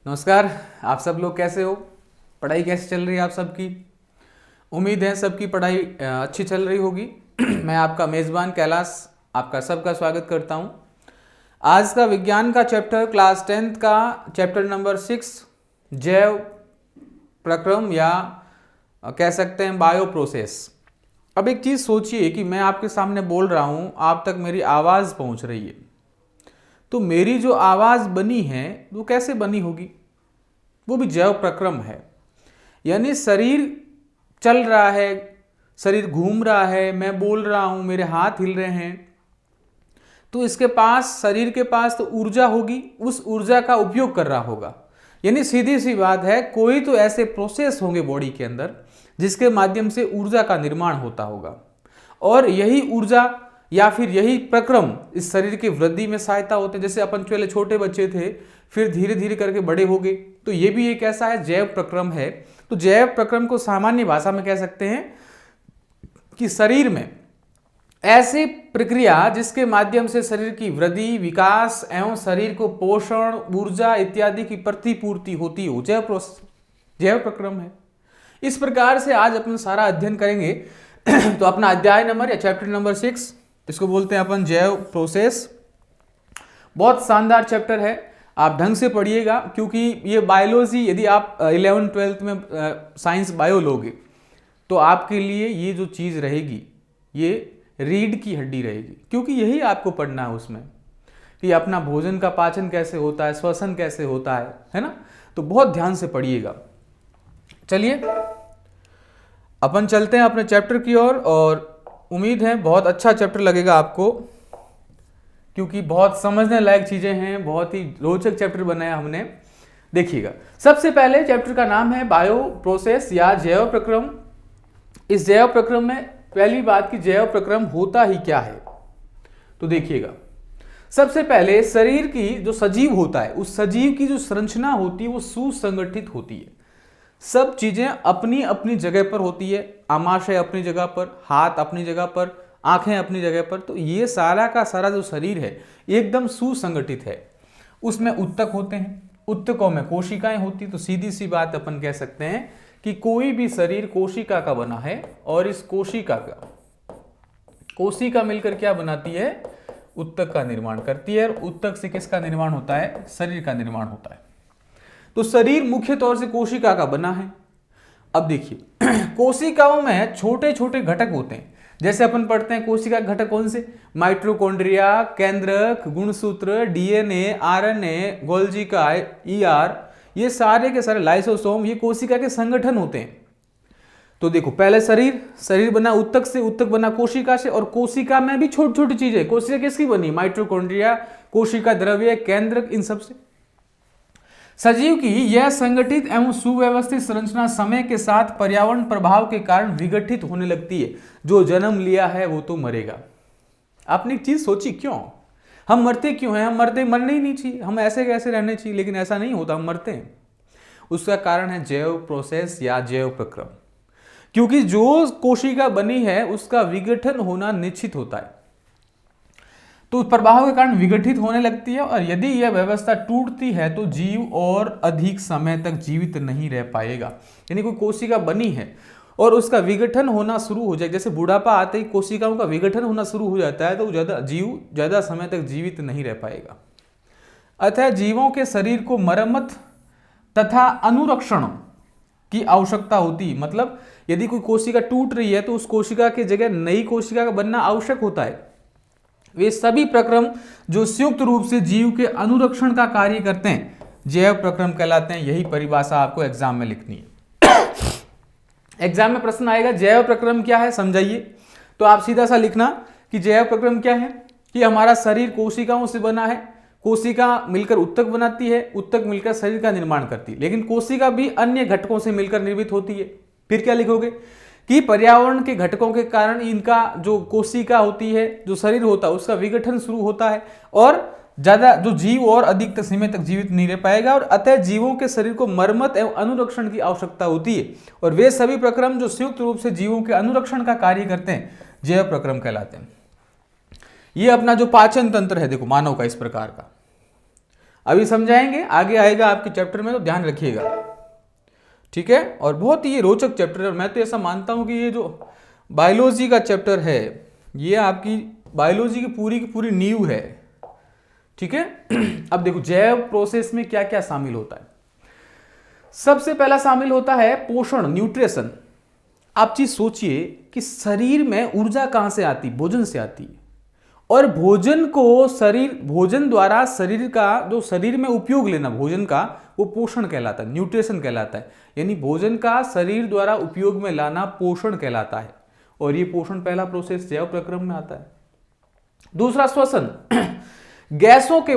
नमस्कार। आप सब लोग कैसे हो? पढ़ाई कैसे चल रही है आप सबकी? उम्मीद है सबकी पढ़ाई अच्छी चल रही होगी। मैं आपका मेज़बान कैलाश आपका सबका स्वागत करता हूँ। आज का विज्ञान का चैप्टर क्लास 10th का चैप्टर नंबर 6 जैव प्रक्रम या कह सकते हैं बायो प्रोसेस। अब एक चीज़ सोचिए कि मैं आपके सामने बोल रहा हूँ, आप तक मेरी आवाज़ पहुँच रही है, तो मेरी जो आवाज़ बनी है वो कैसे बनी होगी? वो भी जैव प्रक्रम है, यानी शरीर चल रहा है, शरीर घूम रहा है, मैं बोल रहा हूँ, मेरे हाथ हिल रहे हैं, तो इसके पास, शरीर के पास तो ऊर्जा होगी, उस ऊर्जा का उपयोग कर रहा होगा। यानी सीधी सी बात है, कोई तो ऐसे प्रोसेस होंगे बॉडी के अंदर जिसके माध्यम से ऊर्जा का निर्माण होता होगा, और यही ऊर्जा या फिर यही प्रक्रम इस शरीर की वृद्धि में सहायता होते हैं। जैसे अपन पहले छोटे बच्चे थे, फिर धीरे धीरे करके बड़े हो गए, तो ये भी एक ऐसा है जैव प्रक्रम है। तो जैव प्रक्रम को सामान्य भाषा में कह सकते हैं कि शरीर में ऐसी प्रक्रिया जिसके माध्यम से शरीर की वृद्धि, विकास एवं शरीर को पोषण, ऊर्जा इत्यादि की प्रतिपूर्ति होती हो, जैव प्रक्रम है। इस प्रकार से आज अपन सारा अध्ययन करेंगे। तो अपना अध्याय नंबर या चैप्टर नंबर 6, इसको बोलते हैं अपन जैव प्रोसेस। बहुत शानदार चैप्टर है, आप ढंग से पढ़िएगा, क्योंकि ये बायोलॉजी, यदि आप 11th-12th में साइंस बायो लोगे तो आपके लिए ये जो चीज़ रहेगी ये रीढ़ की हड्डी रहेगी, क्योंकि यही आपको पढ़ना है उसमें कि अपना भोजन का पाचन कैसे होता है, श्वसन कैसे होता है ना। तो बहुत ध्यान से पढ़िएगा। चलिए अपन चलते हैं अपने चैप्टर की ओर, और उम्मीद है बहुत अच्छा चैप्टर लगेगा आपको, क्योंकि बहुत समझने लायक चीज़ें हैं, बहुत ही रोचक चैप्टर बनाया हमने। देखिएगा, सबसे पहले चैप्टर का नाम है बायो प्रोसेस या जैव प्रक्रम। इस जैव प्रक्रम में पहली बात कि जैव प्रक्रम होता ही क्या है, तो देखिएगा, सबसे पहले शरीर की जो सजीव होता है, उस सजीव की जो संरचना होती है वो सुसंगठित होती है। सब चीजें अपनी अपनी जगह पर होती है, आमाशय अपनी जगह पर, हाथ अपनी जगह पर, आंखें अपनी जगह पर। तो ये सारा का सारा जो शरीर है एकदम सुसंगठित है। उसमें उत्तक होते हैं, उत्तकों में कोशिकाएं होती। तो सीधी सी बात अपन कह सकते हैं कि कोई भी शरीर कोशिका का बना है, और इस कोशिका मिलकर क्या बनाती है? उत्तक का निर्माण करती है। और उत्तक से किसका निर्माण होता है? शरीर का निर्माण होता है। तो शरीर मुख्य तौर से कोशिका का बना है। अब देखिए, कोशिकाओं में छोटे छोटे घटक होते हैं। जैसे अपन पढ़ते हैं कोशिका घटक कौन से? माइटोकॉन्ड्रिया, केंद्रक, गुणसूत्र, डीएनए, आरएनए, गोल्गी का ईआर, ये सारे के सारे लाइसोसोम, ये कोशिका के संगठन होते हैं। तो देखो, पहले शरीर बना उत्तक से, उत्तक बना कोशिका से, और कोशिका में भी छोटी छोटी चीजें। कोशिका किसकी बनी? माइटोकॉन्ड्रिया, कोशिका द्रव्य, केंद्रक, इन सब से। सजीव की यह संगठित एवं सुव्यवस्थित संरचना समय के साथ पर्यावरण प्रभाव के कारण विघटित होने लगती है। जो जन्म लिया है वो तो मरेगा। आपने एक चीज सोची, क्यों हम मरते? क्यों हैं हम मरते? मरने ही नहीं चाहिए, हम ऐसे कैसे रहने चाहिए, लेकिन ऐसा नहीं होता, हम मरते हैं। उसका कारण है जैव प्रोसेस या जैव प्रक्रम, क्योंकि जो कोशिका बनी है उसका विघटन होना निश्चित होता है। तो प्रभाव के कारण विघटित होने लगती है, और यदि यह व्यवस्था टूटती है तो जीव और अधिक समय तक जीवित नहीं रह पाएगा। यानी कोई कोशिका बनी है और उसका विघटन होना शुरू हो जाए, जैसे बुढ़ापा आते ही कोशिकाओं का विघटन होना शुरू हो जाता है, तो ज्यादा समय तक जीवित नहीं रह पाएगा। अतः जीवों के शरीर को मरम्मत तथा अनुरक्षण की आवश्यकता होती। मतलब यदि कोई कोशिका टूट रही है तो उस कोशिका की जगह नई कोशिका का बनना आवश्यक होता है। वे सभी प्रक्रम जो संयुक्त रूप से जीव के अनुरक्षण का कार्य करते हैं जैव प्रक्रम कहलाते हैं। यही परिभाषा आपको एग्जाम में लिखनी है। एग्जाम में प्रश्न आएगा जैव प्रक्रम क्या है, समझाइए। तो आप सीधा सा लिखना कि जैव प्रक्रम क्या है, कि हमारा शरीर कोशिकाओं से बना है, कोशिका मिलकर उत्तक बनाती है, उत्तक मिलकर शरीर का निर्माण करती है, लेकिन कोशिका भी अन्य घटकों से मिलकर निर्मित होती है। फिर क्या लिखोगे कि पर्यावरण के घटकों के कारण इनका जो कोशिका होती है, जो शरीर होता है, उसका विघटन शुरू होता है, और ज्यादा जो जीव और अधिक समय तक जीवित नहीं रह पाएगा, और अतः जीवों के शरीर को मरम्मत एवं अनुरक्षण की आवश्यकता होती है। और वे सभी प्रक्रम जो संयुक्त रूप से जीवों के अनुरक्षण का कार्य करते हैं जैव प्रक्रम कहलाते हैं। ये अपना जो पाचन तंत्र है, देखो मानव का इस प्रकार का, अभी समझाएंगे, आगे आएगा आपके चैप्टर में, तो ध्यान रखिएगा, ठीक है। और बहुत ही ये रोचक चैप्टर है। मैं तो ऐसा मानता हूं कि ये जो बायोलॉजी का चैप्टर है ये आपकी बायोलॉजी की पूरी नींव है, ठीक है। अब देखो जैव प्रोसेस में क्या क्या शामिल होता है। सबसे पहला शामिल होता है पोषण, न्यूट्रिशन। आप चीज सोचिए कि शरीर में ऊर्जा कहां से आती, भोजन से आती है, और भोजन द्वारा शरीर का जो शरीर में उपयोग लेना भोजन का, वो पोषण कहलाता है, न्यूट्रिशन कहलाता है। यानी भोजन का शरीर द्वारा उपयोग में लाना पोषण कहलाता है, और ये पोषण पहला प्रोसेस जैव प्रक्रम में आता है। दूसरा श्वसन, गैसों के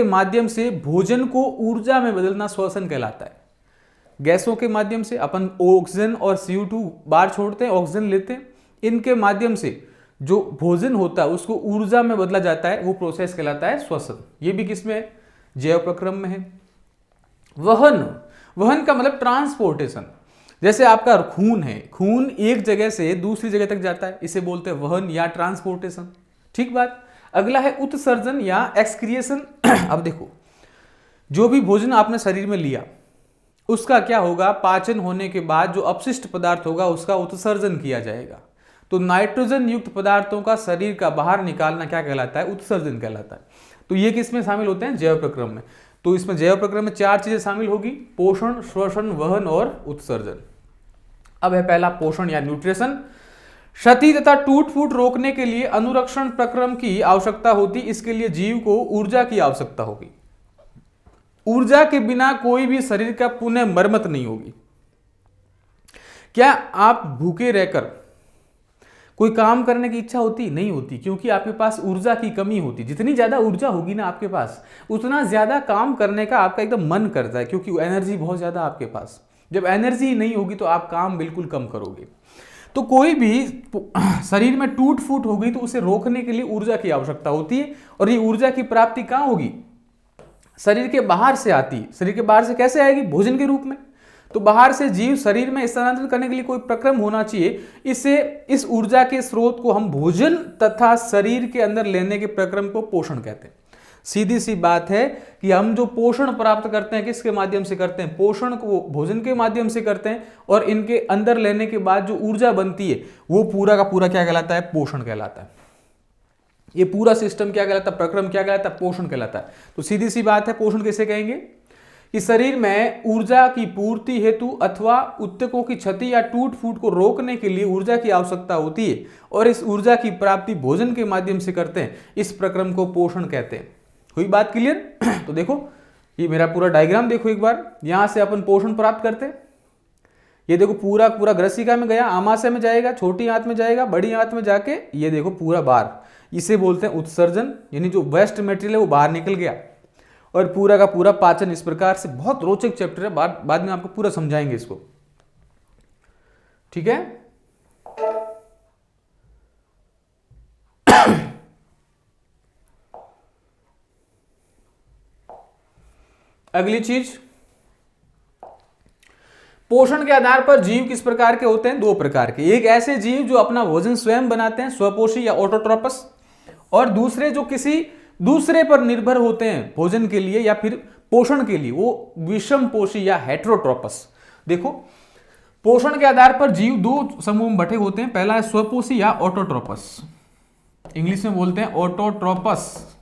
माध्यम से भोजन को ऊर्जा में बदलना श्वसन कहलाता है। गैसों के माध्यम से अपन ऑक्सीजन और CO2 बाहर छोड़ते हैं, ऑक्सीजन लेते हैं, इनके माध्यम से जो भोजन होता है उसको ऊर्जा में बदला जाता है, वो प्रोसेस कहलाता है श्वसन। ये भी किसमें है, जैव प्रक्रम में है। वहन का मतलब ट्रांसपोर्टेशन। जैसे आपका खून है, खून एक जगह से दूसरी जगह तक जाता है, इसे बोलते हैं वहन या ट्रांसपोर्टेशन, ठीक बात। अगला है उत्सर्जन या एक्सक्रिएशन। अब देखो जो भी भोजन आपने शरीर में लिया उसका क्या होगा, पाचन होने के बाद जो अपशिष्ट पदार्थ होगा उसका उत्सर्जन किया जाएगा। तो नाइट्रोजन युक्त पदार्थों का शरीर का बाहर निकालना क्या कहलाता है, उत्सर्जन कहलाता है। तो ये किसमें शामिल होते हैं, जैव प्रक्रम में। तो इसमें जैव प्रक्रम में 4 चीजें शामिल होगी, पोषण, श्वसन, वहन और उत्सर्जन। अब है पहला पोषण या न्यूट्रिशन। क्षति तथा टूट फूट रोकने के लिए अनुरक्षण प्रक्रम की आवश्यकता होती, इसके लिए जीव को ऊर्जा की आवश्यकता होगी। ऊर्जा के बिना कोई भी शरीर का पुनः मरम्मत नहीं होगी। क्या आप भूखे रहकर कोई काम करने की इच्छा होती, नहीं होती, क्योंकि आपके पास ऊर्जा की कमी होती। जितनी ज्यादा ऊर्जा होगी ना आपके पास, उतना ज्यादा काम करने का आपका एकदम मन करता है, क्योंकि एनर्जी बहुत ज्यादा आपके पास। जब एनर्जी नहीं होगी तो आप काम बिल्कुल कम करोगे। तो कोई भी शरीर में टूट फूट होगी तो उसे रोकने के लिए ऊर्जा की आवश्यकता होती है, और ये ऊर्जा की प्राप्ति कहां होगी, शरीर के बाहर से आती है। शरीर के बाहर से कैसे आएगी, भोजन के रूप में। तो बाहर से जीव शरीर में स्थानांतरित करने के लिए कोई प्रक्रम होना चाहिए। इस ऊर्जा के स्रोत को हम भोजन तथा शरीर के अंदर लेने के प्रक्रम को पोषण कहते हैं। सीधी सी बात है कि हम जो पोषण प्राप्त करते हैं किसके माध्यम से करते हैं, पोषण को भोजन के माध्यम से करते हैं, और इनके अंदर लेने के बाद जो ऊर्जा बनती है वो पूरा का पूरा क्या कहलाता है, पोषण कहलाता है। ये पूरा सिस्टम क्या कहलाता है, प्रक्रम क्या कहलाता है, पोषण कहलाता है। तो सीधी सी बात है, पोषण किसे कहेंगे कि शरीर में ऊर्जा की पूर्ति हेतु अथवा उत्तकों की क्षति या टूट फूट को रोकने के लिए ऊर्जा की आवश्यकता होती है, और इस ऊर्जा की प्राप्ति भोजन के माध्यम से करते हैं। इस प्रक्रम को पोषण कहते हैं। हुई बात क्लियर। तो देखो ये मेरा पूरा डायग्राम देखो एक बार, यहां से अपन पोषण प्राप्त करते हैं। ये देखो पूरा पूरा ग्रसिका में गया, आमाशय में जाएगा, छोटी आंत में जाएगा, बड़ी आंत में जाके ये देखो पूरा बाहर, इसे बोलते हैं उत्सर्जन। यानी जो वेस्ट मटेरियल है वो बाहर निकल गया, और पूरा का पूरा पाचन। इस प्रकार से बहुत रोचक चैप्टर है, बाद में आपको पूरा समझाएंगे इसको, ठीक है। अगली चीज, पोषण के आधार पर जीव किस प्रकार के होते हैं, 2 प्रकार के। एक ऐसे जीव जो अपना भोजन स्वयं बनाते हैं, स्वपोषी या ऑटोट्रोपस, और दूसरे जो किसी दूसरे पर निर्भर होते हैं भोजन के लिए या फिर पोषण के लिए, वो विषमपोषी या हेटेरोट्रोपस। देखो पोषण के आधार पर जीव 2 समूह में बटे होते हैं। पहला है स्वपोषी या ऑटोट्रोपस, इंग्लिश में बोलते हैं ऑटोट्रोपस।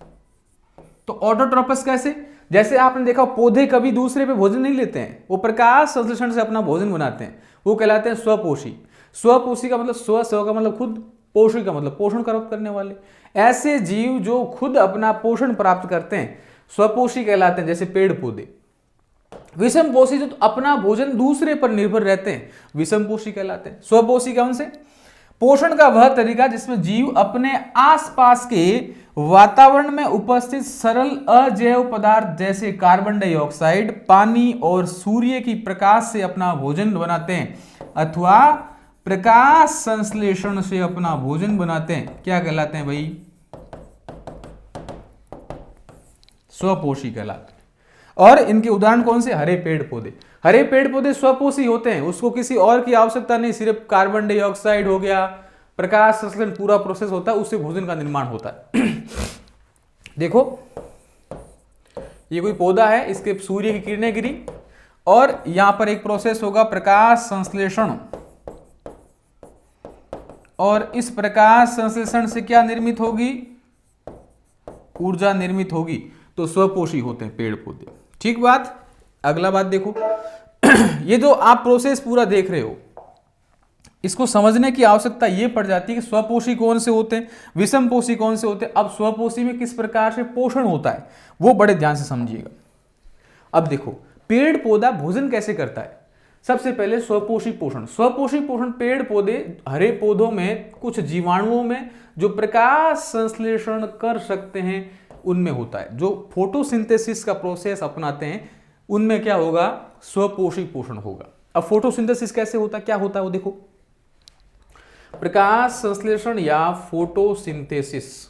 तो ऑटोट्रोपस कैसे, जैसे आपने देखा पौधे कभी दूसरे पे भोजन नहीं लेते हैं, वो प्रकाश संश्लेषण से अपना भोजन बनाते हैं, वो कहलाते हैं स्वपोषी। स्वपोषी का मतलब स्व का मतलब खुद, पोषी का मतलब पोषण करने वाले। ऐसे जीव जो खुद अपना पोषण प्राप्त करते हैं स्वपोषी कहलाते हैं, जैसे पेड़ पौधे। विषमपोषी जो अपना भोजन दूसरे पर निर्भर रहते हैं, विषमपोषी कहलाते हैं। स्वपोषी कौन से, पोषण का वह तरीका जिसमें जीव अपने आसपास के वातावरण में उपस्थित सरल अजैव पदार्थ जैसे कार्बन डाइऑक्साइड, पानी और सूर्य की प्रकाश से अपना भोजन बनाते हैं, अथवा प्रकाश संश्लेषण से अपना भोजन बनाते हैं, क्या कहलाते हैं भाई, स्वपोषी कहलाते हैं। और इनके उदाहरण कौन से, हरे पेड़ पौधे। हरे पेड़ पौधे स्वपोषी होते हैं, उसको किसी और की आवश्यकता नहीं, सिर्फ कार्बन डाइऑक्साइड हो गया, प्रकाश संश्लेषण पूरा प्रोसेस होता है, उससे भोजन का निर्माण होता है। देखो ये कोई पौधा है, इसके सूर्य की किरणें गिरी और यहां पर एक प्रोसेस होगा प्रकाश संश्लेषण, और इस प्रकाश संश्लेषण से क्या निर्मित होगी? ऊर्जा निर्मित होगी। तो स्वपोषी होते हैं पेड़ पौधे। ठीक बात। अगला बात देखो ये जो आप प्रोसेस पूरा देख रहे हो, इसको समझने की आवश्यकता ये पड़ जाती है कि स्वपोषी कौन से होते हैं, विषम पोषी कौन से होते हैं। अब स्वपोषी में किस प्रकार से पोषण होता है वो बड़े ध्यान से समझिएगा। अब देखो पेड़ पौधा भोजन कैसे करता है। सबसे पहले स्वपोषी पोषण। स्वपोषी पोषण पेड़ पौधे हरे पौधों में कुछ जीवाणुओं में जो प्रकाश संश्लेषण कर सकते हैं उनमें होता है। जो फोटोसिंथेसिस का प्रोसेस अपनाते हैं उनमें क्या होगा? स्वपोषी पोषण होगा। अब फोटोसिंथेसिस कैसे होता है, क्या होता है वो देखो। प्रकाश संश्लेषण या फोटोसिंथेसिस,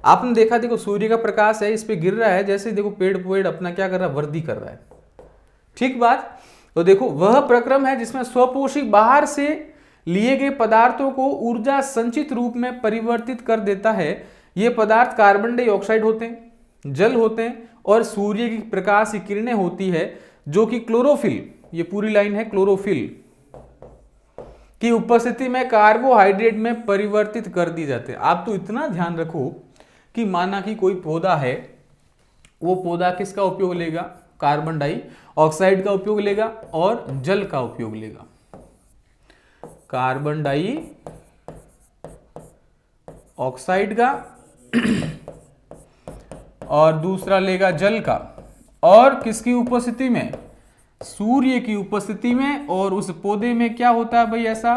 आपने देखा, देखो सूर्य का प्रकाश है, इस पे गिर रहा है, जैसे देखो पेड़ पेड़ अपना क्या कर रहा है? वृद्धि कर रहा है। ठीक बात। तो देखो वह प्रक्रम है जिसमें स्वपोषी बाहर से लिए गए पदार्थों को ऊर्जा संचित रूप में परिवर्तित कर देता है। ये पदार्थ कार्बन डाइऑक्साइड होते हैं, जल होते हैं और सूर्य की प्रकाश की किरणें होती है जो कि क्लोरोफिल, ये पूरी लाइन है, क्लोरोफिल की उपस्थिति में कार्बोहाइड्रेट में परिवर्तित कर दी जाते हैं। आप तो इतना ध्यान रखो कि माना कि कोई पौधा है, वो पौधा किसका उपयोग लेगा? कार्बन डाइऑक्साइड का उपयोग लेगा और जल का उपयोग लेगा। कार्बन डाइऑक्साइड का और दूसरा लेगा जल का, और किसकी उपस्थिति में? सूर्य की उपस्थिति में। और उस पौधे में क्या होता है भाई? ऐसा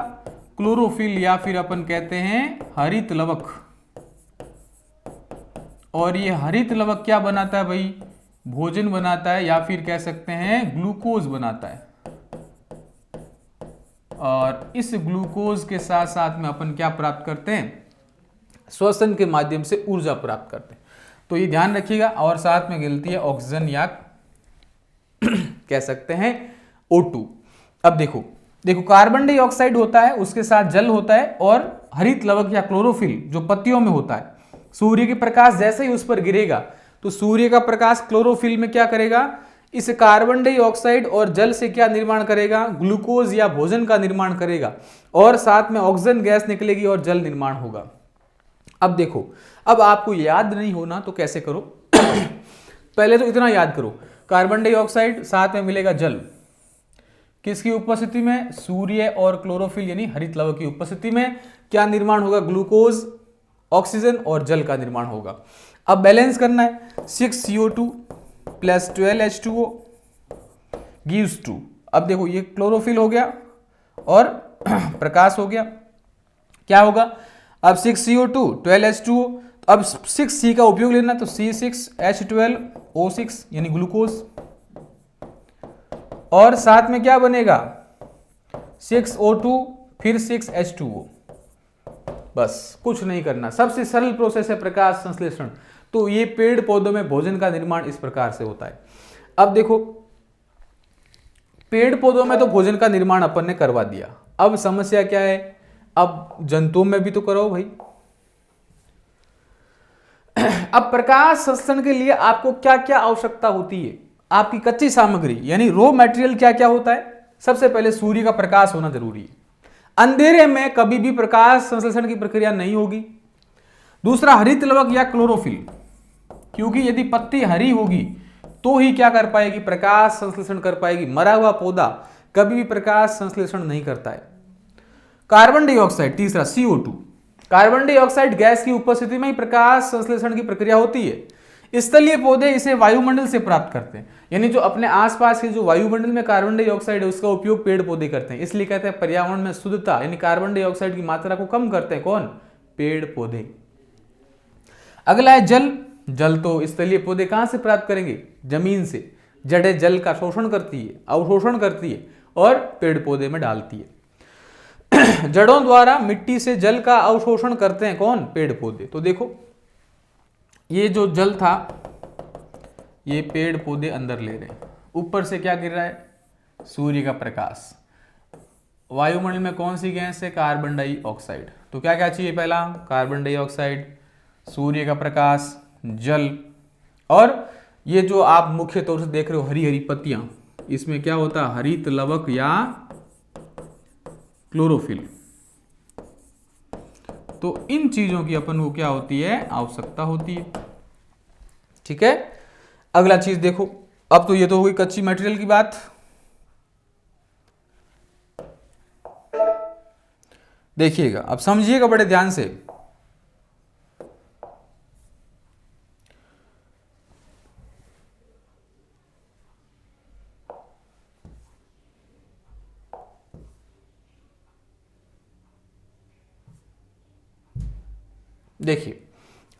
क्लोरोफिल या फिर अपन कहते हैं हरित लवक। और ये हरित लवक क्या बनाता है भाई? भोजन बनाता है, या फिर कह सकते हैं ग्लूकोज बनाता है। और इस ग्लूकोज के साथ साथ में अपन क्या प्राप्त करते हैं? श्वसन के माध्यम से ऊर्जा प्राप्त करते हैं। तो ये ध्यान रखिएगा। और साथ में गिलती है ऑक्सीजन या कह सकते हैं O2। अब देखो देखो कार्बन डाइऑक्साइड होता है, उसके साथ जल होता है और हरित लवक या क्लोरोफिल जो पत्तियों में होता है। सूर्य के प्रकाश जैसे ही उस पर गिरेगा तो सूर्य का प्रकाश क्लोरोफिल में क्या करेगा? इस कार्बन डाइऑक्साइड और जल से क्या निर्माण करेगा? ग्लूकोज या भोजन का निर्माण करेगा, और साथ में ऑक्सीजन गैस निकलेगी और जल निर्माण होगा। अब देखो, अब आपको याद नहीं होना तो कैसे करो पहले तो इतना याद करो, कार्बन डाइऑक्साइड साथ में मिलेगा जल, किसकी उपस्थिति में? सूर्य और क्लोरोफिल यानी हरित लवक की उपस्थिति में क्या निर्माण होगा? ग्लूकोज, ऑक्सीजन और जल का निर्माण होगा। अब बैलेंस करना है, 6CO2 प्लस 12H2O गिव्स 2। अब देखो ये क्लोरोफिल हो गया और प्रकाश हो गया, क्या होगा? अब 6CO2 12H2O, अब 6C का उपयोग लेना, तो C6H12O6 यानी ग्लूकोज, और साथ में क्या बनेगा? 6O2 फिर 6H2O। बस कुछ नहीं करना, सबसे सरल प्रोसेस है प्रकाश संश्लेषण। तो ये पेड़ पौधों में भोजन का निर्माण इस प्रकार से होता है। अब देखो पेड़ पौधों में तो भोजन का निर्माण अपन ने करवा दिया, अब समस्या क्या है? अब जंतुओं में भी तो करो भाई। अब प्रकाश संश्लेषण के लिए आपको क्या क्या आवश्यकता होती है? आपकी कच्ची सामग्री यानी रॉ मटेरियल क्या क्या होता है? सबसे पहले सूर्य का प्रकाश होना जरूरी है। अंधेरे में कभी भी प्रकाश संश्लेषण की प्रक्रिया नहीं होगी। दूसरा हरित लवक या क्लोरोफिल, क्योंकि यदि पत्ती हरी होगी तो ही क्या कर पाएगी? प्रकाश संश्लेषण कर पाएगी। मरा हुआ पौधा कभी भी प्रकाश संश्लेषण नहीं करता है। कार्बन डाइऑक्साइड, तीसरा CO2, कार्बन डाइऑक्साइड गैस की उपस्थिति में ही प्रकाश संश्लेषण की प्रक्रिया होती है। स्थलीय पौधे इसे वायुमंडल से प्राप्त करते हैं, यानी जो अपने आसपास के जो वायुमंडल में कार्बन डाइऑक्साइड है उसका उपयोग पेड़ पौधे करते हैं। इसलिए कहते हैं पर्यावरण में शुद्धता यानी कार्बन डाइऑक्साइड की मात्रा को कम करते हैं कौन? पेड़ पौधे। अगला है जल। जल तो स्थलीय पौधे कहां से प्राप्त करेंगे? जमीन से। जड़ें जल का शोषण करती है, अवशोषण करती है और पेड़ पौधे में डालती है। जड़ों द्वारा मिट्टी से जल का अवशोषण करते हैं कौन? पेड़ पौधे। तो देखो ये जो जल था ये पेड़ पौधे अंदर ले रहे हैं, ऊपर से क्या गिर रहा है? सूर्य का प्रकाश। वायुमंडल में कौन सी गैस है? Carbon dioxide. तो क्या क्या चाहिए? पहला कार्बन डाइऑक्साइड, सूर्य का प्रकाश, जल और ये जो आप मुख्य तौर से देख रहे हो हरी हरी पत्तियां, इसमें क्या होता है, हरित लवक या क्लोरोफिल। तो इन चीजों की अपन को क्या होती है, आवश्यकता होती है। ठीक है, अगला चीज देखो। अब तो ये तो हो गई कच्ची मटेरियल की बात। देखिएगा, अब समझिएगा बड़े ध्यान से। देखिए,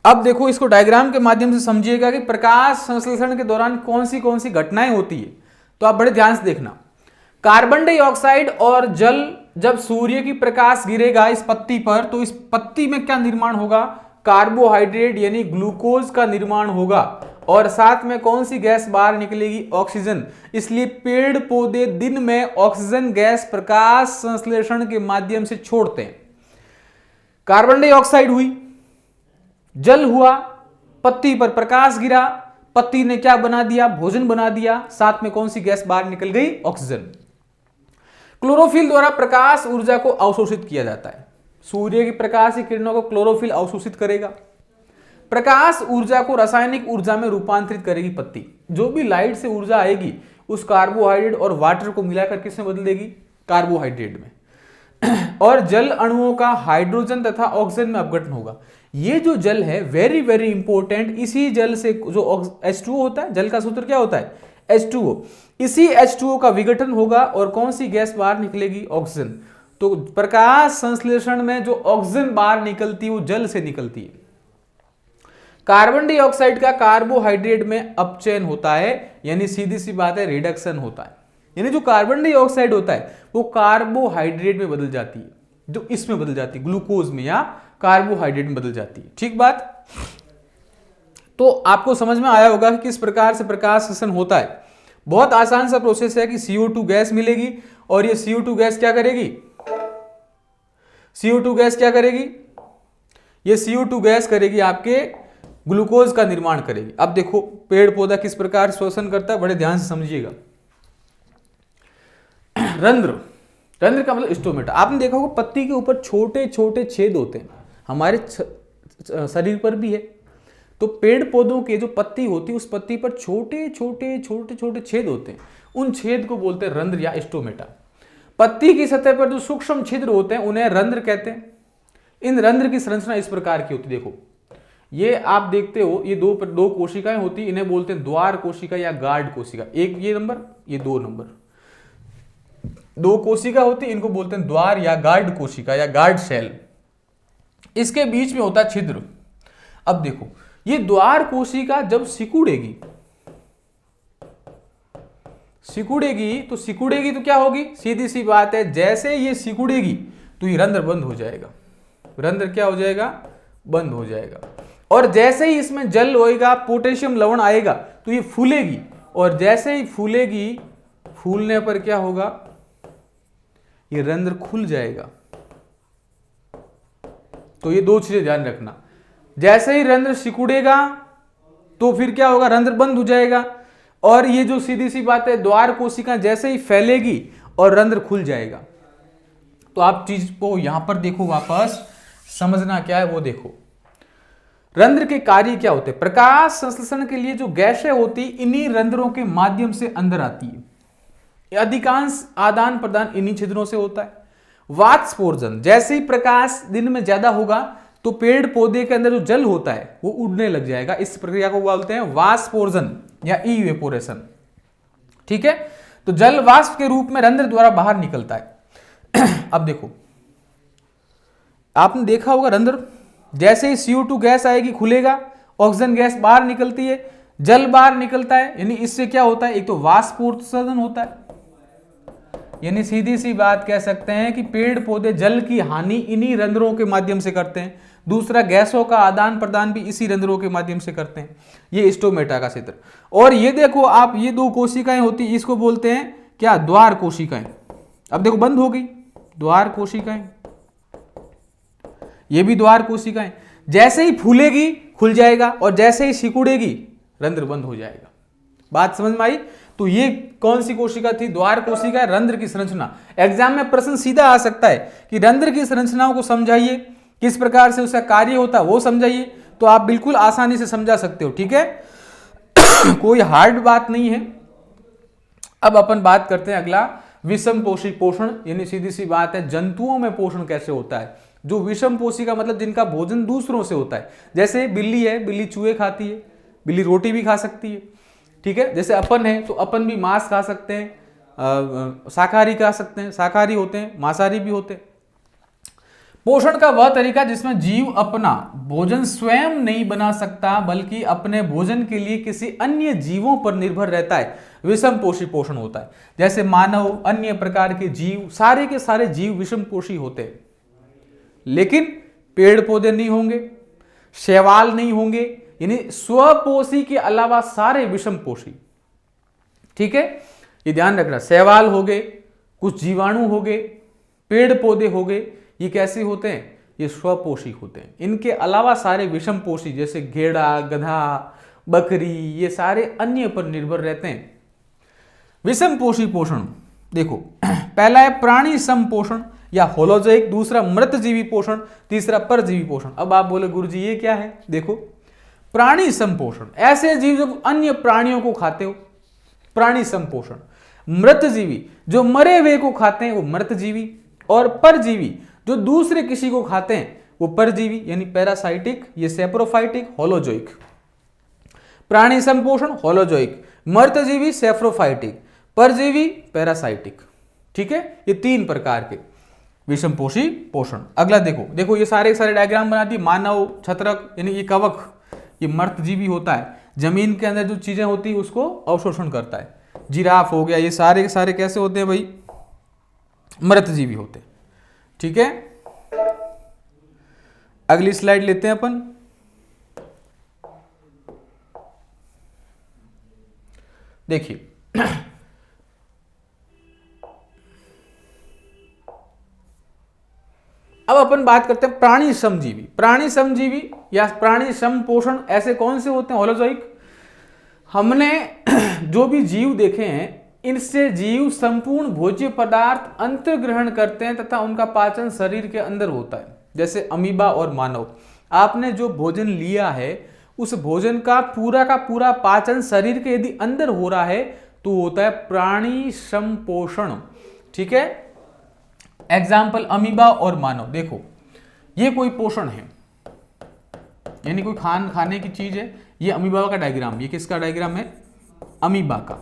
अब देखो इसको डायग्राम के माध्यम से समझिएगा कि प्रकाश संश्लेषण के दौरान कौन सी घटनाएं होती है। तो आप बड़े ध्यान से देखना। कार्बन डाइऑक्साइड और जल, जब सूर्य की प्रकाश गिरेगा इस पत्ती पर, तो इस पत्ती में क्या निर्माण होगा, कार्बोहाइड्रेट यानी ग्लूकोज का निर्माण होगा। और साथ में कौन सी गैस बाहर निकलेगी, ऑक्सीजन। इसलिए पेड़ पौधे दिन में ऑक्सीजन गैस प्रकाश संश्लेषण के माध्यम से छोड़ते हैं। कार्बन डाइऑक्साइड हुई, जल हुआ, पत्ती पर प्रकाश गिरा, पत्ती ने क्या बना दिया, भोजन बना दिया, साथ में कौन सी गैस बाहर निकल गई, ऑक्सीजन। क्लोरोफिल द्वारा प्रकाश ऊर्जा को अवशोषित किया जाता है। सूर्य की प्रकाश की किरणों को क्लोरोफिल अवशोषित करेगा। प्रकाश ऊर्जा को रासायनिक ऊर्जा में रूपांतरित करेगी पत्ती। जो भी लाइट से ऊर्जा आएगी उस कार्बोहाइड्रेट और वाटर को मिलाकर किस में बदल देगी, कार्बोहाइड्रेट में। और जल अणुओं का हाइड्रोजन तथा ऑक्सीजन में अपघटन होगा। ये जो जल है वेरी वेरी इंपॉर्टेंट, इसी जल से जो H2O होता है, जल का सूत्र क्या होता है, H2O, इसी H2O का विघटन होगा और कौन सी गैस बाहर निकलेगी, ऑक्सीजन। तो प्रकाश संश्लेषण में जो ऑक्सीजन बाहर निकलती है वो जल से निकलती है। कार्बन डाइऑक्साइड का कार्बोहाइड्रेट में अपचयन होता है, यानी सीधी सी बात है रिडक्शन होता है। यानी जो कार्बन डाइऑक्साइड होता है वो कार्बोहाइड्रेट में बदल जाती है, जो इसमें बदल जाती है, ग्लूकोज में या कार्बोहाइड्रेट में बदल जाती है। ठीक बात। तो आपको समझ में आया होगा कि किस प्रकार से प्रकाश संश्लेषण होता है। बहुत आसान सा प्रोसेस है कि CO2 गैस मिलेगी और ये CO2 गैस क्या करेगी, CO2 गैस क्या करेगी, ये CO2 गैस करेगी आपके ग्लूकोज का निर्माण करेगी। अब देखो पेड़ पौधा किस प्रकार श्वसन करता है, बड़े ध्यान से समझिएगा। रंध्र, रंध्र का मतलब स्टोमेटा। आपने देखा होगा पत्ती के ऊपर छोटे छोटे छेद होते हैं, हमारे शरीर पर भी है। तो पेड़ पौधों के जो पत्ती होती है उस पत्ती पर छोटे छोटे छोटे छोटे छेद होते हैं, उन छेद को बोलते हैं रंध्र या स्टोमेटा। पत्ती की सतह पर जो सूक्ष्म छिद्र होते हैं उन्हें रंध्र कहते हैं। इन रंध्र की संरचना इस प्रकार की होती है। देखो ये आप देखते हो, ये दो कोशिकाएं होती, इन्हें बोलते हैं द्वार कोशिका या गार्ड कोशिका। एक ये नंबर, ये 2 नंबर, 2 कोशिका होती, इनको बोलते हैं द्वार या गार्ड कोशिका या गार्ड सेल। इसके बीच में होता है छिद्र। अब देखो ये द्वार कोशिका जब सिकुड़ेगी तो सिकुड़ेगी तो क्या होगी, सीधी सी बात है, जैसे ये सिकुड़ेगी तो ये रंध्र बंद हो जाएगा। रंध्र क्या हो जाएगा, बंद हो जाएगा। और जैसे ही इसमें जल होएगा, पोटेशियम लवण आएगा तो ये फूलेगी, और जैसे ही फूलेगी, फूलने पर क्या होगा, ये रंध्र खुल जाएगा। तो ये 2 चीजें ध्यान रखना, जैसे ही रंध्र सिकुड़ेगा तो फिर क्या होगा, रंध्र बंद हो जाएगा। और ये जो सीधी सी बात है, द्वार कोशिका जैसे ही फैलेगी और रंध्र खुल जाएगा। तो आप चीज को यहां पर देखो, वापस समझना क्या है वो देखो। रंध्र के कार्य क्या होते हैं, प्रकाश संश्लेषण के लिए जो गैसें होती इन्हीं रंध्रों के माध्यम से अंदर आती है। अधिकांश आदान प्रदान इन्हीं छिद्रों से होता है। वाष्पोर्जन, जैसे ही प्रकाश दिन में ज्यादा होगा तो पेड़ पौधे के अंदर जो जल होता है वो उड़ने लग जाएगा। इस प्रक्रिया को बोलते हैं वाष्पोर्जन या इवेपोरेशन। ठीक है, तो जल वाष्प के रूप में रंध्र द्वारा बाहर निकलता है। अब देखो आपने देखा होगा रंध्र, जैसे ही CO2 गैस आएगी खुलेगा, ऑक्सीजन गैस बाहर निकलती है, जल बाहर निकलता है, यानी इससे क्या होता है, एक तो वाष्पोत्सर्जन होता है। यानी सीधी सी बात कह सकते हैं कि पेड़ पौधे जल की हानि इन्हीं रंध्रों के माध्यम से करते हैं। दूसरा, गैसों का आदान प्रदान भी इसी रंध्रों के माध्यम से करते हैं। ये स्टोमेटा का क्षेत्र। और ये देखो आप, ये 2 कोशिकाएं होती, इसको बोलते हैं क्या, द्वार कोशिकाएं। अब देखो बंद हो गई, द्वार कोशिकाएं, ये भी द्वार कोशिकाएं। जैसे ही फूलेगी खुल जाएगा, और जैसे ही सिकुड़ेगी रंध्र बंद हो जाएगा। बात समझ में आई? तो ये कौन सी कोशिका थी? द्वार कोशिका, रंध्र की संरचना। एग्जाम में प्रश्न सीधा आ सकता है कि रंध्र की संरचनाओं को समझाइए, किस प्रकार से उसका कार्य होता है वो समझाइए, तो आप बिल्कुल आसानी से समझा सकते हो। ठीक है, कोई हार्ड बात नहीं है। अब अपन बात करते हैं अगला, विषम पोषी पोषण, यानी सीधी सी बात है जंतुओं में पोषण कैसे होता है। जो विषम पोषी का मतलब जिनका भोजन दूसरों से होता है, जैसे बिल्ली है, बिल्ली चूहे खाती है, बिल्ली रोटी भी खा सकती है। ठीक है, जैसे अपन है तो अपन भी मांस खा सकते हैं, शाकाहारी खा सकते हैं, शाकाहारी होते हैं, मांसाहारी भी होते हैं। पोषण का वह तरीका जिसमें जीव अपना भोजन स्वयं नहीं बना सकता बल्कि अपने भोजन के लिए किसी अन्य जीवों पर निर्भर रहता है, विषम पोषी पोषण होता है। जैसे मानव, अन्य प्रकार के जीव, सारे के सारे जीव विषम पोषी होते हैं, लेकिन पेड़ पौधे नहीं होंगे, शैवाल नहीं होंगे, यानी स्वपोषी के अलावा सारे विषम पोषी। ठीक है, ये ध्यान रखना, शैवाल हो गए, कुछ जीवाणु हो गए, पेड़ पौधे हो गए, ये कैसे होते हैं? ये स्वपोषी होते हैं। इनके अलावा सारे विषम पोषी जैसे घेड़ा, गधा, बकरी, ये सारे अन्य पर निर्भर रहते हैं। विषम पोषी पोषण देखो, पहला है प्राणी संपोषण या होलोजोइक, दूसरा मृतजीवी पोषण, तीसरा परजीवी पोषण। अब आप बोले गुरुजी ये क्या है? देखो, प्राणी संपोषण ऐसे जीव जो अन्य प्राणियों को खाते हो, प्राणी संपोषण। मृतजीवी जो मरे हुए को खाते हैं वो मृतजीवी, और परजीवी जो दूसरे किसी को खाते हैं वो परजीवी, यानी पैरासाइटिक, ये सेप्रोफाइटिक, होलोजोइक। प्राणी संपोषण होलोजोइक, मृतजीवी सेप्रोफाइटिक, परजीवी पैरासाइटिक। ठीक है, ये तीन प्रकार के विषम पोषी पोषण। अगला देखो, देखो ये सारे डायग्राम बना दी। मानव, छत्रक यानी ये कवक, ये मृतजीवी होता है, जमीन के अंदर जो चीजें होती है उसको अवशोषण करता है। जिराफ हो गया, ये सारे के सारे कैसे होते हैं भाई? मृतजीवी होते हैं। ठीक है, अगली स्लाइड लेते हैं अपन। देखिए अब अपन बात करते हैं प्राणी समजीवी। प्राणी समजीवी या प्राणी समपोषण ऐसे कौन से होते हैं? होलोजोइक। हमने जो भी जीव देखे हैं, इनसे जीव संपूर्ण भोज्य पदार्थ अंतर्ग्रहण करते हैं तथा उनका पाचन शरीर के अंदर होता है। जैसे अमीबा और मानव, आपने जो भोजन लिया है उस भोजन का पूरा पाचन शरीर के यदि अंदर हो रहा है तो होता है प्राणी संपोषण। ठीक है, एग्जाम्पल अमीबा और मानव। देखो ये कोई पोषण है, यानी कोई खाने की चीज है। ये अमीबा का डायग्राम, ये किसका डायग्राम है? अमीबा का।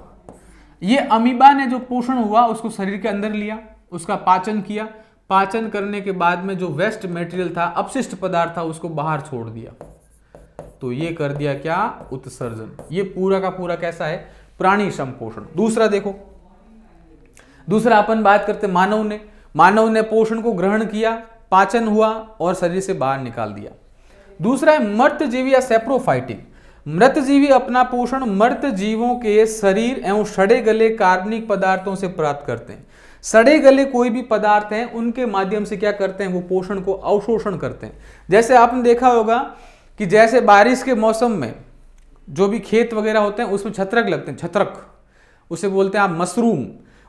ये अमीबा ने जो पोषण हुआ उसको शरीर के अंदर लिया, उसका पाचन किया, पाचन करने के बाद में जो वेस्ट मटेरियल था, अपशिष्ट पदार्थ था, उसको बाहर छोड़ दिया। तो ये कर दिया क्या? उत्सर्जन। ये पूरा का पूरा कैसा है? प्राणी संपोषण। दूसरा देखो, दूसरा अपन बात करते मानव ने पोषण को ग्रहण किया, पाचन हुआ और शरीर से बाहर निकाल दिया। दूसरा है मृतजीवी या सेप्रोफाइटिक। मृतजीवी अपना पोषण मृत जीवों के शरीर एवं सड़े गले कार्बनिक पदार्थों से प्राप्त करते हैं। सड़े गले कोई भी पदार्थ हैं उनके माध्यम से क्या करते हैं? वो पोषण को अवशोषण करते हैं। जैसे आपने देखा होगा कि जैसे बारिश के मौसम में जो भी खेत वगैरह होते हैं उसमें छत्रक लगते हैं, छत्रक उसे बोलते हैं आप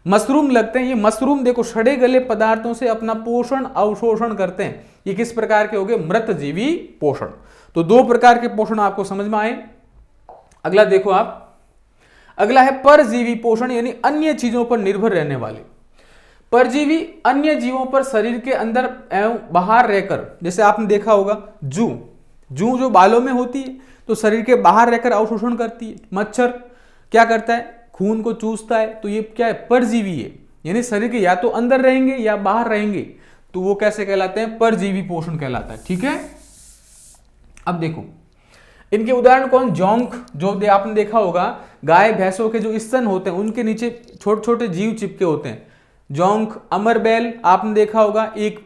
मशरूम लगते हैं। ये मशरूम देखो सड़े गले पदार्थों से अपना पोषण अवशोषण करते हैं। ये किस प्रकार के हो गए? मृतजीवी पोषण। तो दो प्रकार के पोषण आपको समझ में आए। अगला देखो आप, अगला है परजीवी पोषण, यानी अन्य चीजों पर निर्भर रहने वाले। परजीवी अन्य जीवों पर शरीर के अंदर एवं बाहर रहकर, जैसे आपने देखा होगा जू जो बालों में होती है तो शरीर के बाहर रहकर अवशोषण करती है। मच्छर क्या करता है? खून को चूसता है। तो ये क्या है? परजीवी है, यानी शरीर के या तो अंदर रहेंगे या बाहर रहेंगे, तो वो कैसे कहलाते हैं? परजीवी पोषण कहलाता है। ठीक है, अब देखो इनके उदाहरण कौन? जोंक, जो आपने देखा होगा गाय भैंसों के जो स्तन होते हैं उनके नीचे छोटे छोटे जीव चिपके होते हैं। जोंक, अमरबेल आपने देखा होगा, एक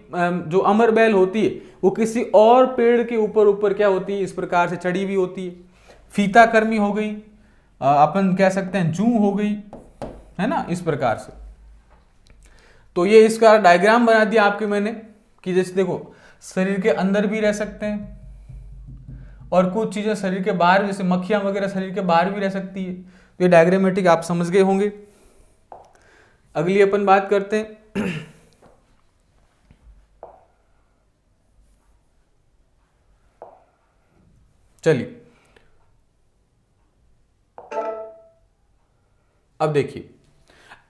जो अमरबेल होती है वो किसी और पेड़ के ऊपर क्या होती है? इस प्रकार से चढ़ी हुई होती है। फीताकर्मी हो गई, अपन कह सकते हैं जू हो गई, है ना, इस प्रकार से। तो ये इसका डायग्राम बना दिया आपके मैंने कि जैसे देखो शरीर के अंदर भी रह सकते हैं और कुछ चीजें शरीर के बाहर, जैसे मक्खियां वगैरह शरीर के बाहर भी रह सकती है। तो ये डायग्रामेटिक आप समझ गए होंगे। अगली अपन बात करते हैं चलिए अब देखिए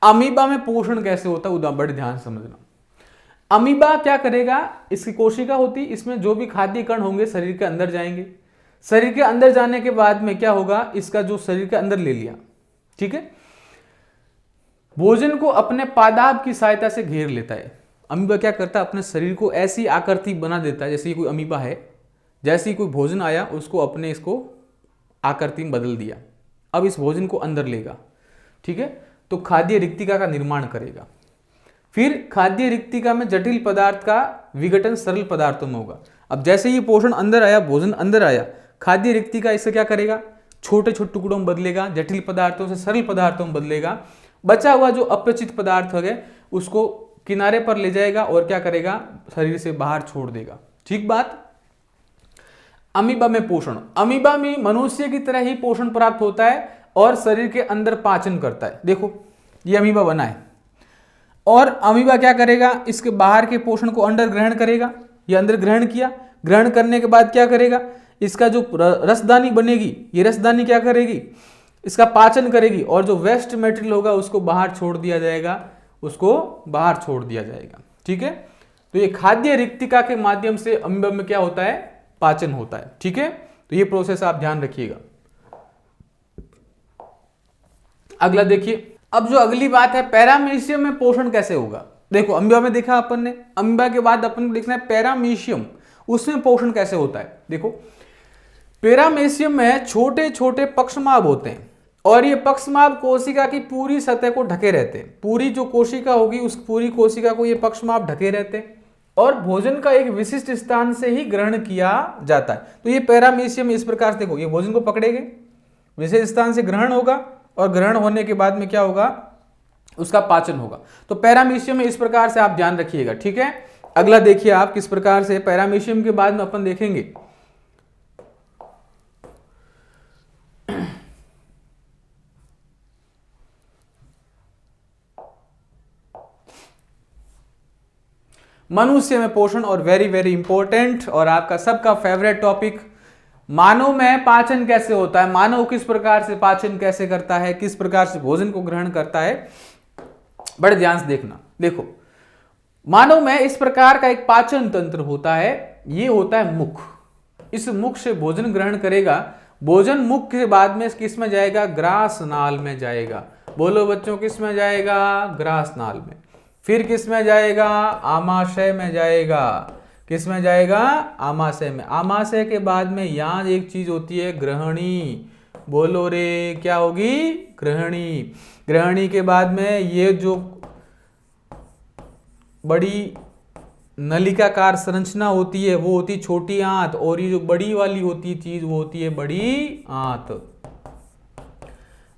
अमीबा में पोषण कैसे होता है, बड़े ध्यान समझना। अमीबा क्या करेगा, इसकी कोशिका होती, इसमें जो भी खाद्य कण होंगे शरीर के अंदर जाएंगे। शरीर के अंदर जाने के बाद में क्या होगा, इसका जो शरीर के अंदर ले लिया, ठीक है, भोजन को अपने पादाप की सहायता से घेर लेता है। अमीबा क्या करता है, अपने शरीर को ऐसी आकृति बना देता है, जैसे कोई अमीबा है, जैसे ही कोई भोजन आया उसको अपने इसको आकृति में बदल दिया, अब इस भोजन को अंदर लेगा, ठीक है, तो खाद्य रिक्तिका का निर्माण करेगा। फिर खाद्य रिक्तिका में जटिल पदार्थ का विघटन सरल पदार्थों में होगा। अब जैसे ये पोषण अंदर आया, भोजन अंदर आया, खाद्य रिक्तिका इसे क्या करेगा, छोटे छोटे टुकड़ों में बदलेगा, जटिल पदार्थों से सरल पदार्थों में बदलेगा। बचा हुआ जो अपरिचित पदार्थ हो गए उसको किनारे पर ले जाएगा और क्या करेगा, शरीर से बाहर छोड़ देगा। ठीक बात। अमीबा में पोषण, अमीबा में मनुष्य की तरह ही पोषण प्राप्त होता है और शरीर के अंदर पाचन करता है। देखो ये अमीबा बना है और अमीबा क्या करेगा, इसके बाहर के पोषण को अंदर ग्रहण करेगा। ये अंदर ग्रहण किया, ग्रहण करने के बाद क्या करेगा, इसका जो रसदानी बनेगी, ये रसदानी क्या करेगी, इसका पाचन करेगी और जो वेस्ट मटेरियल होगा उसको बाहर छोड़ दिया जाएगा, उसको बाहर छोड़ दिया जाएगा। ठीक है, तो ये खाद्य रिक्तिका के माध्यम से अमीबा में क्या होता है, पाचन होता है। ठीक है, तो ये प्रोसेस आप ध्यान रखिएगा। अगला देखिए, अब जो अगली बात है, पैरामीशियम में पोषण कैसे होगा। देखो अमीबा में देखा अपन ने, अमीबा के बाद अपन को देखना है पैरामीशियम, उसमें पोषण कैसे होता है। देखो पैरामीशियम में छोटे छोटे पक्षमाभ होते हैं और ये पक्षमाभ कोशिका की पूरी सतह को ढके रहते हैं। पूरी जो कोशिका होगी उस पूरी कोशिका को ये पक्षमाभ ढके रहते हैं और भोजन का एक विशिष्ट स्थान से ही ग्रहण किया जाता है। तो ये पैरामीशियम इस प्रकार से, देखो ये भोजन को पकड़ेंगे, विशिष्ट स्थान से ग्रहण होगा और ग्रहण होने के बाद में क्या होगा, उसका पाचन होगा। तो पैरामीशियम में इस प्रकार से आप ध्यान रखिएगा। ठीक है, अगला देखिए आप किस प्रकार से पैरामीशियम के बाद में अपन देखेंगे मनुष्य में पोषण और वेरी वेरी इंपॉर्टेंट और आपका सबका फेवरेट टॉपिक, मानव में पाचन कैसे होता है, मानव किस प्रकार से पाचन कैसे करता है, किस प्रकार से भोजन को ग्रहण करता है, बड़े ध्यान से देखना। देखो मानव में इस प्रकार का एक पाचन तंत्र होता है, ये होता है मुख। इस मुख से भोजन ग्रहण करेगा, भोजन मुख के बाद में किस में जाएगा, ग्रास नाल में जाएगा। बोलो बच्चों किस में जाएगा, ग्रास नाल में। फिर किस में जाएगा, आमाशय में जाएगा। किस में जाएगा, आमाशय में। आमाशय के बाद में यहां एक चीज होती है ग्रहणी। बोलो रे क्या होगी, ग्रहणी। ग्रहणी के बाद में ये जो बड़ी नलिकाकार संरचना होती है वो होती छोटी आंत, और ये जो बड़ी वाली होती चीज वो होती है बड़ी आंत।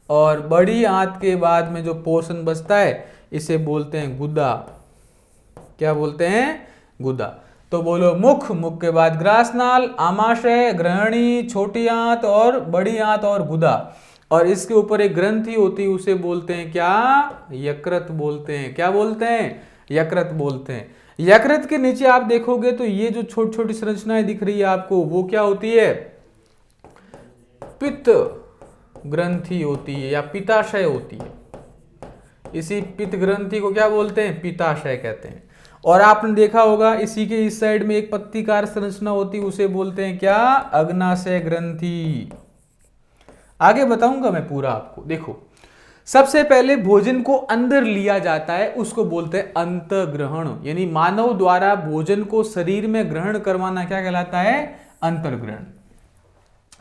और बड़ी आंत के बाद में जो पोषण बचता है इसे बोलते हैं गुदा। क्या बोलते हैं, गुदा। तो बोलो मुख, मुख के बाद ग्रासनाल, आमाशय, ग्रहणी, छोटी आंत और बड़ी आंत और गुदा, और इसके ऊपर एक ग्रंथि होती है उसे बोलते हैं क्या, यकृत बोलते हैं। क्या बोलते हैं, यकृत बोलते हैं। यकृत के नीचे आप देखोगे तो ये जो छोटी छोटी संरचनाएं दिख रही है आपको, वो क्या होती है, पित्त ग्रंथि होती है या पित्ताशय होती है। इसी पित्त ग्रंथि को क्या बोलते हैं, पित्ताशय कहते हैं। और आपने देखा होगा इसी के इस साइड में एक पत्तीकार संरचना होती है उसे बोलते हैं क्या, अग्नाशय ग्रंथि। आगे बताऊंगा मैं पूरा आपको। देखो सबसे पहले भोजन को अंदर लिया जाता है, उसको बोलते हैं अंतर्ग्रहण, यानी मानव द्वारा भोजन को शरीर में ग्रहण करवाना क्या कहलाता है, अंतर्ग्रहण।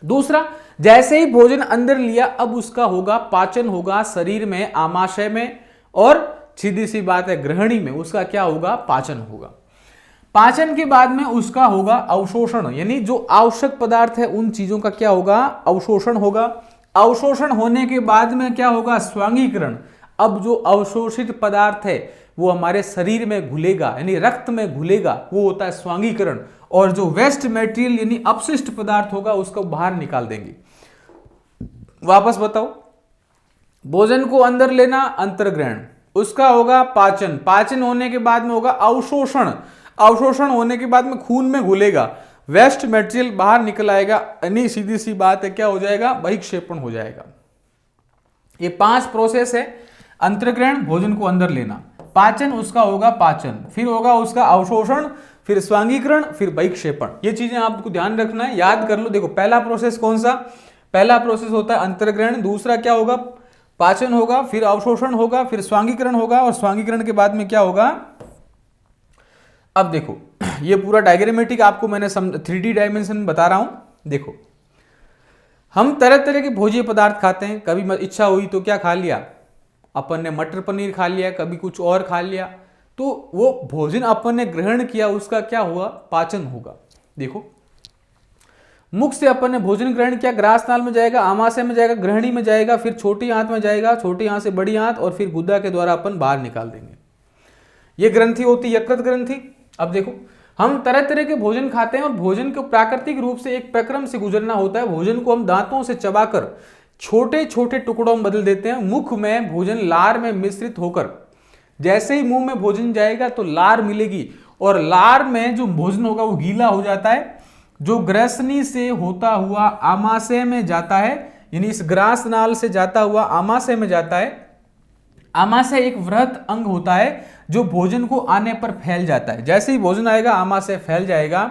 दूसरा, जैसे ही भोजन अंदर लिया अब उसका होगा पाचन, होगा शरीर में, आमाशय में, और सीधी सी बात है ग्रहणी में उसका क्या होगा, पाचन होगा। पाचन के बाद में उसका होगा अवशोषण, यानी जो आवश्यक पदार्थ है उन चीजों का क्या होगा, अवशोषण होगा। अवशोषण होने के बाद में क्या होगा, स्वांगीकरण। अब जो अवशोषित पदार्थ है वो हमारे शरीर में घुलेगा, यानी रक्त में घुलेगा, वो होता है स्वांगीकरण। और जो वेस्ट मटेरियल यानी अपशिष्ट पदार्थ होगा उसको बाहर निकाल देंगे। वापस बताओ, भोजन को अंदर लेना अंतर्ग्रहण, उसका होगा पाचन, पाचन होने के बाद में होगा अवशोषण, अवशोषण होने के बाद में खून में घुलेगा, वेस्ट मटेरियल बाहर निकल आएगा, यानी सीधी सी बात है क्या हो जाएगा, बहिक्षेपण हो जाएगा। ये 5 प्रोसेस है, अंतर्ग्रहण भोजन को अंदर लेना, पाचन उसका होगा पाचन, फिर होगा उसका अवशोषण, फिर स्वांगीकरण, फिर बहिक्षेपण। ये चीजें आपको ध्यान रखना है, याद कर लो। देखो पहला प्रोसेस कौन सा, पहला प्रोसेस होता है अंतर्ग्रहण, दूसरा क्या होगा, पाचन होगा, फिर अवशोषण होगा, फिर स्वांगीकरण होगा, और स्वांगीकरण के बाद में क्या होगा। अब देखो ये पूरा डायग्रामेटिक आपको मैंने 3D डायमेंशन में बता रहा हूं। देखो हम तरह तरह के भोज्य पदार्थ खाते हैं, कभी इच्छा हुई तो क्या खा लिया अपन ने, मटर पनीर खा लिया, कभी कुछ और खा लिया, तो वो भोजन अपन ने ग्रहण किया उसका क्या हुआ, पाचन होगा। देखो मुख से अपन ने भोजन ग्रहण किया, ग्रास नाल में जाएगा, आमाशय में जाएगा, ग्रहणी में जाएगा, फिर छोटी आंत में जाएगा, छोटी आंत से बड़ी आंत, और फिर गुदा के द्वारा अपन बाहर निकाल देंगे। ये ग्रंथि होती है यकृत ग्रंथि। अब देखो हम तरह तरह के भोजन खाते हैं और भोजन को प्राकृतिक रूप से एक प्रक्रम से गुजरना होता है। भोजन को हम दांतों से चबाकर छोटे छोटे टुकड़ों में बदल देते हैं। मुख में भोजन लार में मिश्रित होकर जैसे ही मुंह में भोजन जाएगा तो लार मिलेगी, और लार में जो भोजन होगा वो गीला हो जाता है, जो ग्रसनी से होता हुआ आमाशय में जाता है, यानी इस ग्रास नाल से जाता हुआ आमाशय में जाता है। आमाशय एक वृहत अंग होता है जो भोजन को आने पर फैल जाता है। जैसे ही भोजन आएगा आमाशय फैल जाएगा।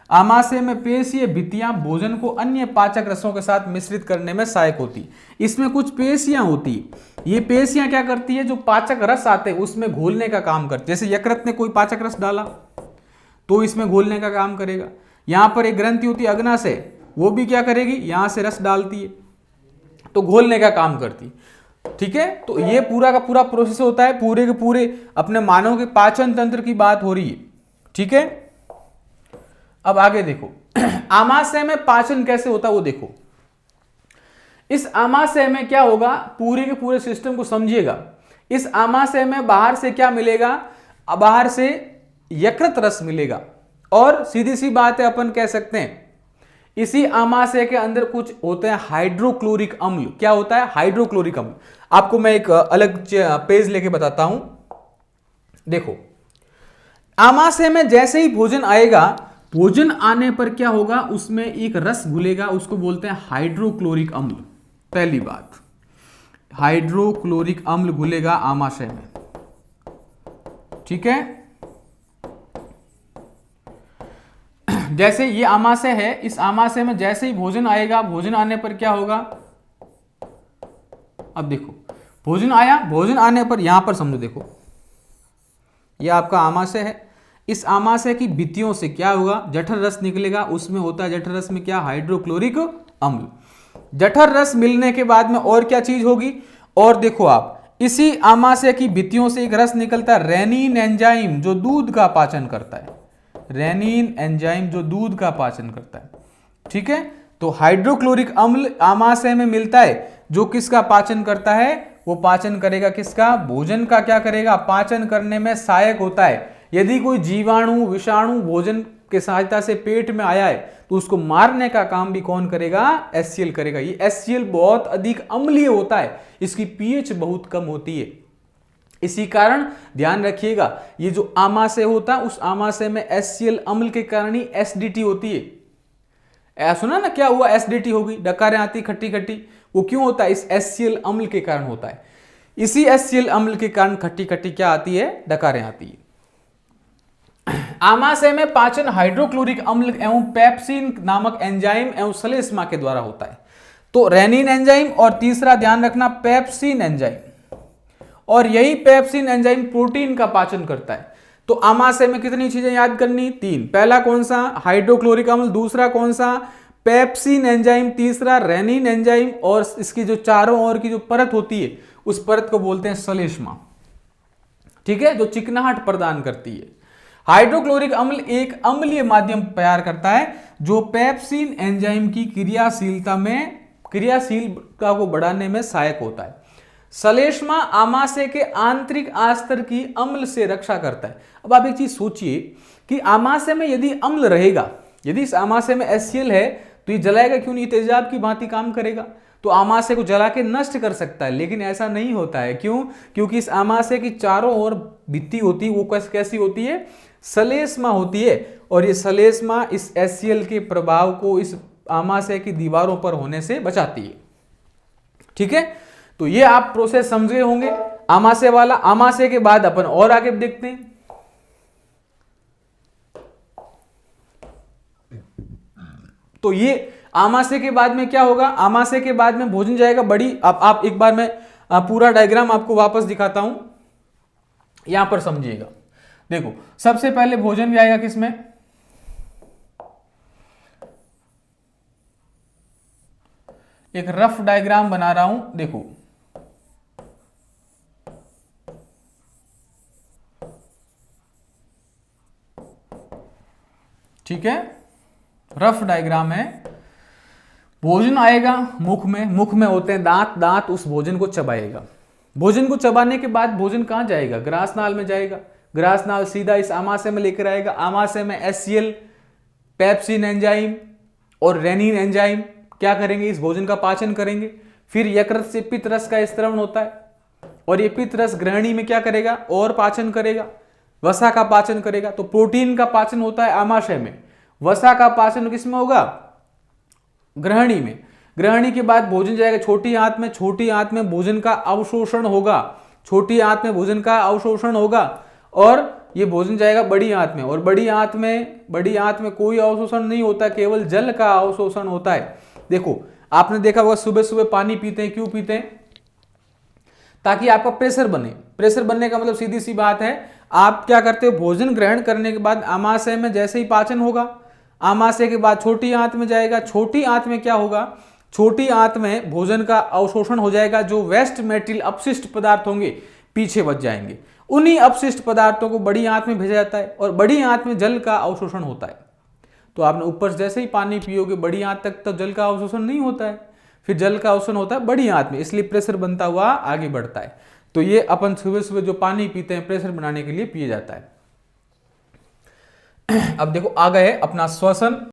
आमाशय में पेशीय भित्तियां भोजन को अन्य पाचक रसों के साथ मिश्रित करने में सहायक होती। इसमें कुछ पेशियां होती, ये पेशियां क्या करती है, जो पाचक रस आते हैं उसमें घोलने का काम करती है। जैसे यकृत ने कोई पाचक रस डाला तो इसमें घोलने का काम करेगा। यहां पर एक ग्रंथि होती है अग्नाशय, वो भी क्या करेगी, यहां से रस डालती है तो घोलने का काम करती। ठीक है, तो ये पूरा का पूरा प्रोसेस होता है, पूरे के पूरे अपने मानव के पाचन तंत्र की बात हो रही है। ठीक है, अब आगे देखो आमाशय में पाचन कैसे होता है वो देखो। इस आमाशय में क्या होगा, पूरे के पूरे सिस्टम को समझिएगा। इस आमाशय में बाहर से क्या मिलेगा, बाहर से यकृत रस मिलेगा, और सीधी सी बात है अपन कह सकते हैं इसी आमाशय के अंदर कुछ होते हैं हाइड्रोक्लोरिक अम्ल। क्या होता है, हाइड्रोक्लोरिक अम्ल। आपको मैं एक अलग पेज लेके बताता हूं। देखो आमाशय में जैसे ही भोजन आएगा, भोजन आने पर क्या होगा, उसमें एक रस घुलेगा, उसको बोलते हैं हाइड्रोक्लोरिक अम्ल। पहली बात, हाइड्रोक्लोरिक अम्ल घुलेगा आमाशय में। ठीक है, जैसे ये आमाशय है, इस आमाशय में जैसे ही भोजन आएगा, भोजन आने पर क्या होगा, अब देखो भोजन आया, भोजन आने पर यहां पर समझो, देखो ये आपका आमाशय है। इस आमाशय की भित्तियों से क्या होगा, जठर रस निकलेगा, उसमें होता है जठर रस में क्या, हाइड्रोक्लोरिक अम्ल। जठर रस मिलने के बाद में और क्या चीज होगी, और देखो आप इसी आमाशय की भित्तियों से एक रस निकलता है रेनिन एंजाइम, जो दूध का पाचन करता है। रेनिन एंजाइम जो दूध का पाचन करता है। ठीक है, तो हाइड्रोक्लोरिक अम्ल आमाशय में मिलता है, जो किसका पाचन करता है, वो पाचन करेगा किसका, भोजन का क्या करेगा, पाचन करने में सहायक होता है। यदि कोई जीवाणु विषाणु भोजन के सहायता से पेट में आया है तो उसको मारने का काम भी कौन करेगा, HCl करेगा। ये HCl बहुत अधिक अम्लीय होता है, इसकी pH बहुत कम होती है। इसी कारण ध्यान रखिएगा, ये जो आमाशय होता है उस आमाशय में HCl अम्ल के कारण ही एसिडिटी होती है। सुना ना क्या हुआ, एसिडिटी होगी, डकारें आती खट्टी खट्टी, वो क्यों होता है, इस HCl अम्ल के कारण होता है। इसी HCl अम्ल के कारण खट्टी खट्टी क्या आती है, डकारें आती है। आमाशय में पाचन हाइड्रोक्लोरिक अम्ल एवं पेप्सिन नामक एंजाइम एवं श्लेष्मा के द्वारा होता है। तो रेनिन एंजाइम और तीसरा ध्यान रखना पेप्सिन एंजाइम, और यही पेप्सिन एंजाइम प्रोटीन का पाचन करता है। तो आमाशय में कितनी चीजें याद करनी, 3। पहला कौन सा, हाइड्रोक्लोरिक अम्ल, दूसरा कौन सा, पेप्सिन एंजाइम, तीसरा रेनिन एंजाइम, और इसकी जो चारों ओर की जो परत होती है उस परत को बोलते हैं श्लेष्मा। ठीक है, जो चिकनाहट प्रदान करती है। हाइड्रोक्लोरिक अम्ल एक अम्लीय माध्यम तैयार करता है जो पेप्सिन एंजाइम की क्रियाशीलता को बढ़ाने में सहायक होता है। श्लेष्मा आमाशय के आंतरिक आस्तर की अम्ल से रक्षा करता है। अब आप एक चीज सोचिए कि आमाशय में यदि अम्ल रहेगा, यदि इस आमाशय में HCl है तो ये जलाएगा क्यों नहीं, तेजाब की भांति काम करेगा, तो आमाशय को जला के नष्ट कर सकता है। लेकिन ऐसा नहीं होता है, क्यों? क्योंकि इस आमाशय की चारों ओर भित्ति होती है, वो कैसी होती है? श्लेष्मा होती है, और ये श्लेष्मा इस HCl के प्रभाव को इस आमाशय की दीवारों पर होने से बचाती है। ठीक है, तो ये आप प्रोसेस समझ गए होंगे आमाशय वाला। आमाशय के बाद अपन और आगे देखते हैं। तो ये आमाशय के बाद में क्या होगा? आमाशय के बाद में भोजन जाएगा बड़ी, आप एक बार मैं पूरा डायग्राम आपको वापस दिखाता हूं, यहां पर समझिएगा। देखो, सबसे पहले भोजन जाएगा किसमें? एक रफ डायग्राम बना रहा हूं, देखो। ठीक है, रफ डायग्राम है। भोजन आएगा मुख में, मुख में होते हैं दांत, दांत उस भोजन को चबाएगा। भोजन को चबाने के बाद भोजन कहां जाएगा? ग्रासनाल में जाएगा। ग्रासनाल सीधा इस आमाशय में लेकर आएगा। आमाशय में HCl, पेप्सिन एंजाइम और रेनिन एंजाइम क्या करेंगे? इस भोजन का पाचन करेंगे। फिर यकृत से पित्त रस का स्त्रवण होता है, और ये पित्त रस ग्रहणी में क्या करेगा? और पाचन करेगा, वसा का पाचन करेगा। तो प्रोटीन का पाचन होता है आमाशय में, वसा का पाचन किसमें होगा? ग्रहणी में। ग्रहणी के बाद भोजन जाएगा छोटी आंत में। छोटी आंत में भोजन का अवशोषण होगा, छोटी आंत में भोजन का अवशोषण होगा, और ये भोजन जाएगा बड़ी आंत में। और बड़ी आंत में कोई अवशोषण नहीं होता, केवल जल का अवशोषण होता है। देखो, आपने देखा होगा सुबह सुबह पानी पीते हैं, क्यों पीते हैं? ताकि आपका प्रेशर बने। प्रेशर बनने का मतलब सीधी सी बात है, आप क्या करते हो? भोजन ग्रहण करने के बाद आमाशय में जैसे ही पाचन होगा, आमाशय के बाद छोटी आंत में जाएगा। छोटी आंत में क्या होगा? छोटी आंत में भोजन का अवशोषण हो जाएगा। जो वेस्ट मेटेरियल, अपशिष्ट पदार्थ होंगे, पीछे बच जाएंगे। उन्हीं अपशिष्ट पदार्थों को बड़ी आंत में भेजा जाता है, और बड़ी आंत में जल का अवशोषण होता है। तो आपने ऊपर जैसे ही पानी पियोगे, बड़ी आंत तक तो जल का अवशोषण नहीं होता है, फिर जल का अवशोषण होता है बड़ी आंत में, इसलिए प्रेशर बनता हुआ आगे बढ़ता है। तो ये अपन सुबह सुबह जो पानी पीते हैं प्रेशर बनाने के लिए पिए जाता है। अब देखो आ गए अपना श्वसन।